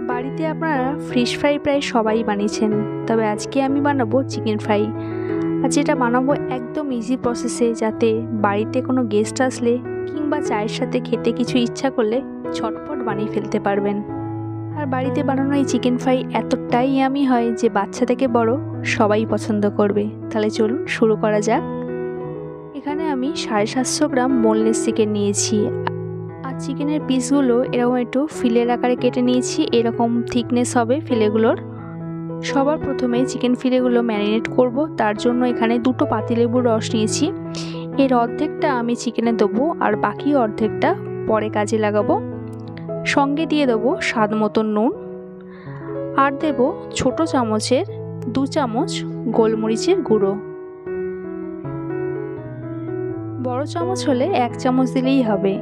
বাড়িতে আপনারা fish fry প্রায় সবাই বানিয়েছেন, তবে আজকে আমি বানাবো চিকেন ফ্রাই। আর যেটা বানাবো একদম ইজি প্রসেসে, যাতে বাড়িতে কোনো গেস্ট আসলে কিংবা চায়ের সাথে খেতে কিছু ইচ্ছা করলে ঝটপট বানিয়ে ফেলতে পারবেন। আর বাড়িতে বানানো এই চিকেন ফ্রাই এতটাই ইয়ামি হয় যে বাচ্চা থেকে বড় সবাই পছন্দ করবে। তাহলে চলুন শুরু করা যাক। এখানে আমি 750 গ্রাম বোনলেস চিকেন নিয়েছি। আর চিকেনের পিসগুলো এরকম একটু ফিলের আকারে কেটে নিয়েছি, এরকম থিকনেস হবে ফিলেগুলোর। সবার প্রথমে চিকেন ফিলেগুলো ম্যারিনেট করব, তার জন্য এখানে 2টো পাতিলেবুর রস নিয়েছি। এর অর্ধেকটা আমি চিকেনে দেবো আর বাকি অর্ধেকটা পরে কাজে লাগাবো। সঙ্গে দিয়ে দেবো স্বাদ মতো নুন, আর দেব ছোট চামচের 2 চামচ গোলমরিচের গুঁড়ো। বড় চামচ হলে 1 চামচ দিলেই হবে।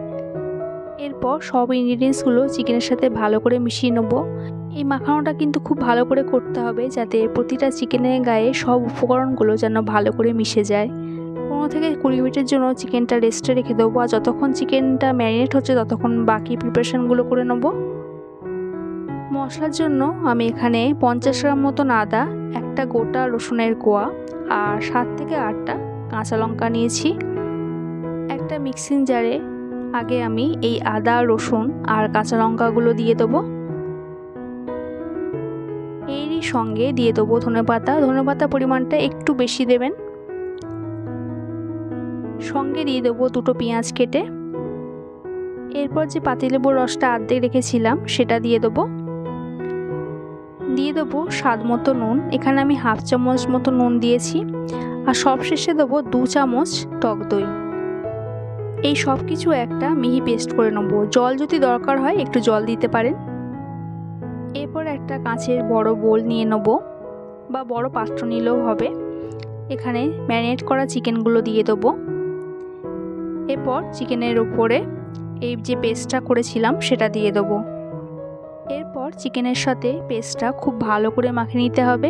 এরপর সব ইনগ্রিডিয়েন্টসগুলো চিকেনের সাথে ভালো করে মিশিয়ে নেব। এই মাখানোটা কিন্তু খুব ভালো করে করতে হবে, যাতে প্রতিটা চিকেনের গায়ে সব উপকরণগুলো যেন ভালো করে মিশে যায়। 15 থেকে 20 মিনিটের জন্য চিকেনটা রেস্টে রেখে দেবো। আর যতক্ষণ চিকেনটা ম্যারিনেট হচ্ছে ততক্ষণ বাকি প্রিপারেশনগুলো করে নেব। মশলার জন্য আমি এখানে 50 গ্রাম মতন আদা, একটা গোটা রসুনের কোয়া আর 7 থেকে 8টা কাঁচা লঙ্কা নিয়েছি। একটা মিক্সিং জারে আগে আমি এই আদা, রসুন আর কাঁচা লঙ্কাগুলো দিয়ে দেবো। এরই সঙ্গে দিয়ে দেবো ধনেপাতা পরিমাণটা একটু বেশি দেবেন। সঙ্গে দিয়ে দেবো 2টো পেঁয়াজ কেটে। এরপর যে পাতিলেবুর রসটা অর্ধেক রেখেছিলাম সেটা দিয়ে দেবো। দিয়ে দেবো স্বাদ মতো নুন, এখানে আমি 1/2 চামচ মতো নুন দিয়েছি। আর সবশেষে দেবো 2 চামচ টক দই। এই সব কিছু একটা মিহি পেস্ট করে নেব। জল যদি দরকার হয় একটু জল দিতে পারেন। এরপর একটা কাঁচের বড় বোল নিয়ে নেব, বা বড় পাত্র নিলেও হবে। এখানে ম্যারিনেট করা চিকেনগুলো দিয়ে দেবো। এরপর চিকেনের উপরে এই যে পেস্টটা করেছিলাম সেটা দিয়ে দেবো। এরপর চিকেনের সাথে পেস্টটা খুব ভালো করে মাখিয়ে নিতে হবে।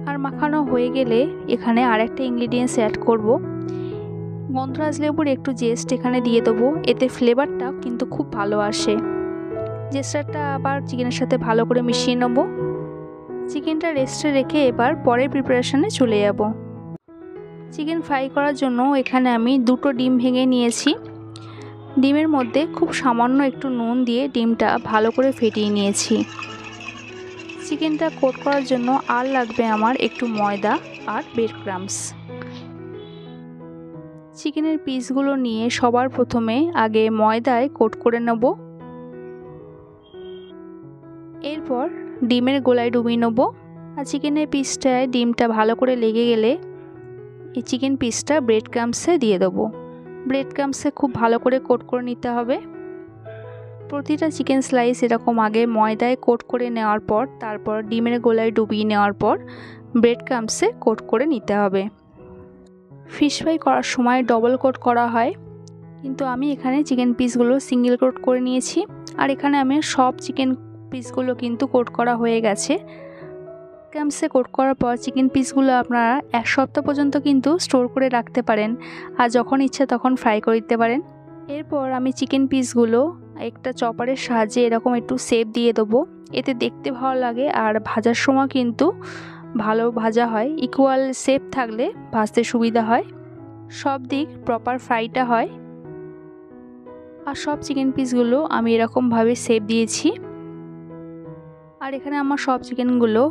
আর মাখানো হয়ে গেলে এখানে আরেকটা ইনগ্রিডিয়েন্টস অ্যাড করব। গন্ধরাজ লেবুর একটু জেস্ট এখানে দিয়ে দেবো, এতে ফ্লেভারটা কিন্তু খুব ভালো আসে। জেস্টারটা আবার চিকেনের সাথে ভালো করে মিশিয়ে নেব। চিকেনটা রেস্টে রেখে এবার পরের প্রিপারেশনে চলে যাব। চিকেন ফ্রাই করার জন্য এখানে আমি 2টো ডিম ভেঙে নিয়েছি। ডিমের মধ্যে খুব সামান্য একটু নুন দিয়ে ডিমটা ভালো করে ফেটিয়ে নিয়েছি। চিকেনটা কোট করার জন্য আর লাগবে আমার একটু ময়দা আর ব্রেড ক্রাম্বস। চিকেনের পিসগুলো নিয়ে সবার প্রথমে আগে ময়দায় কোট করে নেব। এরপর ডিমের গোলায় ডুবিয়ে নেব। আর চিকেনের পিসটায় ডিমটা ভালো করে লেগে গেলে এই চিকেন পিসটা ব্রেড ক্রাম্বসে দিয়ে দেবো। ব্রেড ক্রাম্বসে খুব ভালো করে কোট করে নিতে হবে। প্রতিটা চিকেন স্লাইস এরকম আগে ময়দায় কোট করে নেওয়ার পর তারপর ডিমের গোলায় ডুবিয়ে নেওয়ার পর ব্রেড ক্রাম্বসে কোট করে নিতে হবে। ফিশ ফ্রাই করার সময় ডবল কোট করা হয়, কিন্তু আমি এখানে চিকেন পিসগুলো সিঙ্গেল কোট করে নিয়েছি। আর এখানে আমি সব চিকেন পিসগুলো কিন্তু কোট করা হয়ে গেছে। ক্রাম্বসে কোট করার পর চিকেন পিসগুলো আপনারা 1 সপ্তাহ পর্যন্ত কিন্তু স্টোর করে রাখতে পারেন, আর যখন ইচ্ছা তখন ফ্রাই করে দিতে পারেন। এরপর আমি চিকেন পিসগুলো একটা চপারের সাহায্যে এরকম একটু শেপ দিয়ে দেবো, এতে দেখতে ভালো লাগে আর ভাজার সময় কিন্তু ভালো ভাজা হয়। ইকুয়াল শেপ থাকলে ভাজতে সুবিধা হয়, সব দিক প্রপার ফ্রাইটা হয়। আর সব চিকেন পিসগুলো আমি এরকমভাবে শেপ দিয়েছি। আর এখানে আমার সব চিকেনগুলো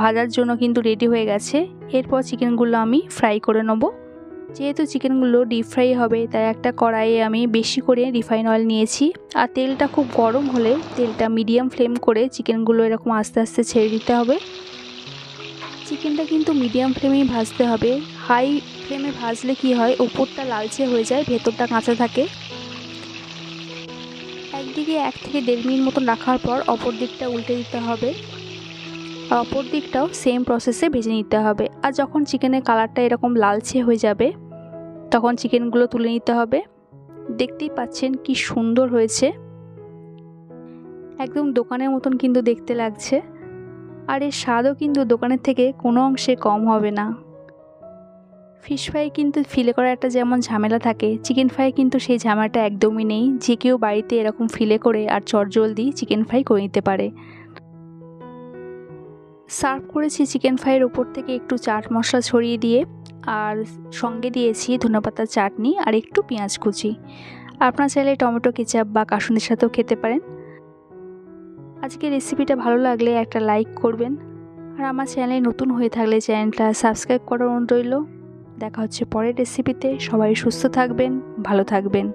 ভাজার জন্য কিন্তু রেডি হয়ে গেছে। এরপর চিকেনগুলো আমি ফ্রাই করে নেব। যেহেতু চিকেনগুলো ডিপ ফ্রাই হবে তাই একটা কড়াইয়ে আমি বেশি করে রিফাইন অয়েল নিয়েছি। আর তেলটা খুব গরম হলে তেলটা মিডিয়াম ফ্লেম করে চিকেনগুলো এরকম আস্তে আস্তে ছেড়ে দিতে হবে। চিকেনটা কিন্তু মিডিয়াম ফ্লেমেই ভাজতে হবে। হাই ফ্লেমে ভাজলে কি হয়, উপরটা লালচে হয়ে যায়, ভেতরটা কাঁচা থাকে। একদিকে 1 থেকে 1.5 মিনিট মতন রাখার পর অপর দিকটা উল্টে দিতে হবে। আর অপর দিকটাও সেম প্রসেসে ভেজে নিতে হবে। আর যখন চিকেনের কালারটা এরকম লালচে হয়ে যাবে তখন চিকেনগুলো তুলে নিতে হবে। দেখতেই পাচ্ছেন কি সুন্দর হয়েছে, একদম দোকানের মতন কিন্তু দেখতে লাগছে। আর এর স্বাদও কিন্তু দোকানের থেকে কোনো অংশে কম হবে না। ফিশ ফ্রাই কিন্তু ফিলে করা একটা যেমন ঝামেলা থাকে, চিকেন ফ্রাই কিন্তু সেই ঝামেলাটা একদমই নেই। যে কেউ বাড়িতে এরকম ফিলে করে আর চটজলদি চিকেন ফ্রাই করে নিতে পারে। সার্ভ করেছি চিকেন ফ্রাইয়ের উপর থেকে একটু চাট মশলা ছড়িয়ে দিয়ে, আর সঙ্গে দিয়েছি ধনেপাতার চাটনি আর একটু পেঁয়াজ কুচি। আপনারা চাইলে টমেটো কেচাপ বা কাসুন্দির সাথেও খেতে পারেন। আজকে রেসিপিটা ভালো লাগলে একটা লাইক করবেন, আর আমার চ্যানেলে নতুন হয়ে থাকলে চ্যানেলটা সাবস্ক্রাইব করার অনুরোধ রইল। দেখা হচ্ছে পরের রেসিপিতে। সবাই সুস্থ থাকবেন, ভালো থাকবেন।